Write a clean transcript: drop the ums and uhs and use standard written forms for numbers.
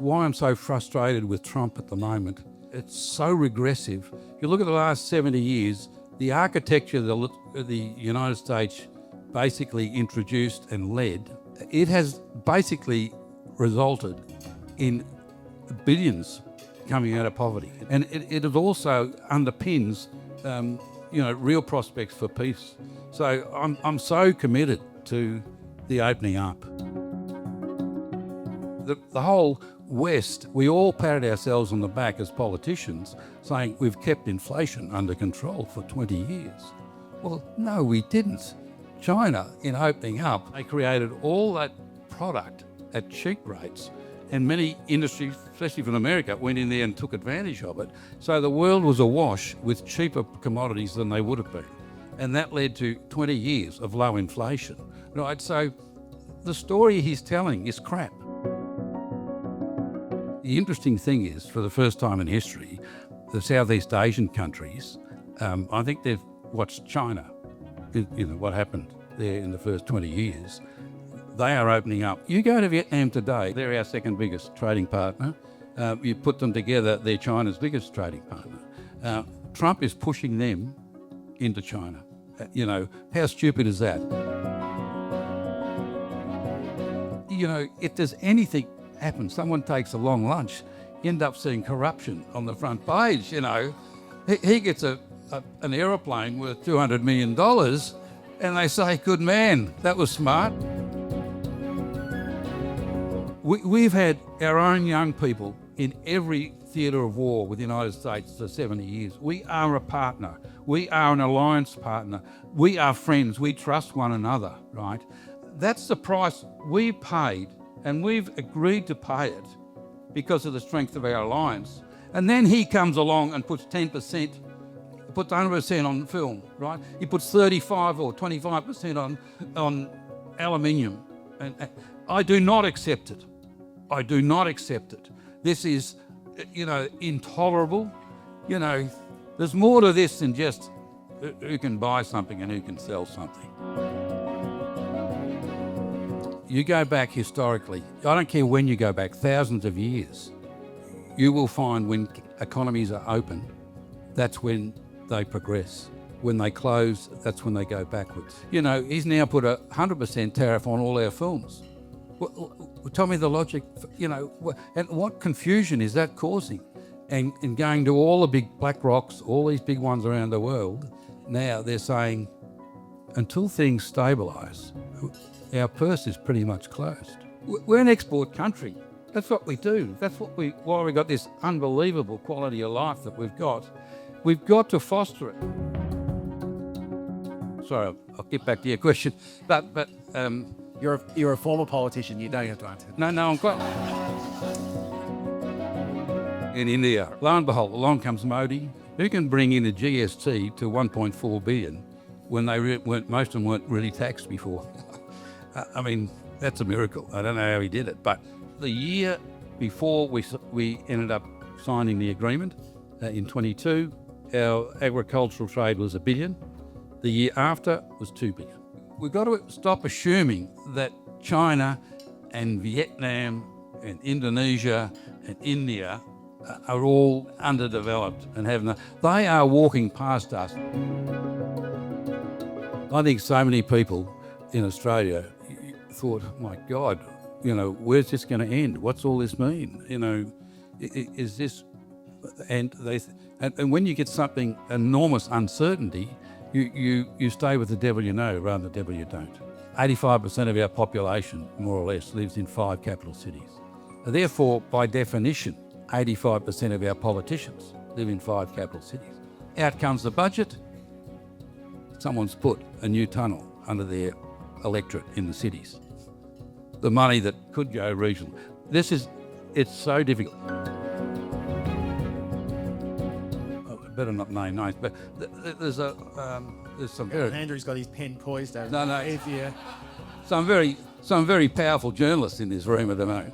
why I'm so frustrated with Trump at the moment. It's so regressive. You look at the last 70 years, the architecture that the United States basically introduced and led, it has basically resulted in billions coming out of poverty. And it also underpins, real prospects for peace. So I'm so committed to the opening up. The whole West, we all patted ourselves on the back as politicians, saying we've kept inflation under control for 20 years. Well, no, we didn't. China, in opening up, they created all that product at cheap rates, and many industries, especially from America, went in there and took advantage of it. So the world was awash with cheaper commodities than they would have been. And that led to 20 years of low inflation, right? So the story he's telling is crap. The interesting thing is, for the first time in history, the Southeast Asian countries, I think they've watched China, what happened there in the first 20 years. They are opening up. You go to Vietnam today, they're our second biggest trading partner. You put them together, they're China's biggest trading partner. Trump is pushing them into China. How stupid is that? If there's anything happens, someone takes a long lunch, you end up seeing corruption on the front page. He gets an aeroplane worth $200 million and they say, good man, that was smart. We've had our own young people in every theatre of war with the United States for 70 years. We are a partner. We are an alliance partner. We are friends. We trust one another, right? That's the price we paid, and we've agreed to pay it because of the strength of our alliance. And then he comes along and puts 10%, puts 100% on film, right? He puts 35 or 25% on aluminium. And I do not accept it. I do not accept it. This is, intolerable. There's more to this than just who can buy something and who can sell something. You go back historically, I don't care when you go back, thousands of years, you will find when economies are open, that's when they progress. When they close, that's when they go backwards. He's now put a 100% tariff on all our films. Tell me the logic, and what confusion is that causing? And going to all the big black rocks, all these big ones around the world, now they're saying, until things stabilise, our purse is pretty much closed. We're an export country. That's what we do. That's why we've got this unbelievable quality of life that we've got. We've got to foster it. Sorry, I'll get back to your question. But You're a former politician, you don't have to answer. No, I'm quite... In India, lo and behold, along comes Modi, who can bring in a GST to 1.4 billion when most of them weren't really taxed before. That's a miracle. I don't know how he did it, but the year before we ended up signing the agreement, in 22, our agricultural trade was $1 billion. The year after was $2 billion. We've got to stop assuming that China and Vietnam and Indonesia and India are all underdeveloped and they are walking past us. I think so many people in Australia thought, my God, where's this going to end? What's all this mean? Is this... And when you get something enormous uncertainty, you stay with the devil you know rather than the devil you don't. 85% of our population, more or less, lives in 5 capital cities. Therefore, by definition, 85% of our politicians live in 5 capital cities. Out comes the budget. Someone's put a new tunnel under their electorate in the cities. The money that could go regional. It's so difficult. Better not name names, but there's some very... Andrew's got his pen poised over. No. If you... Some very powerful journalists in this room at the moment.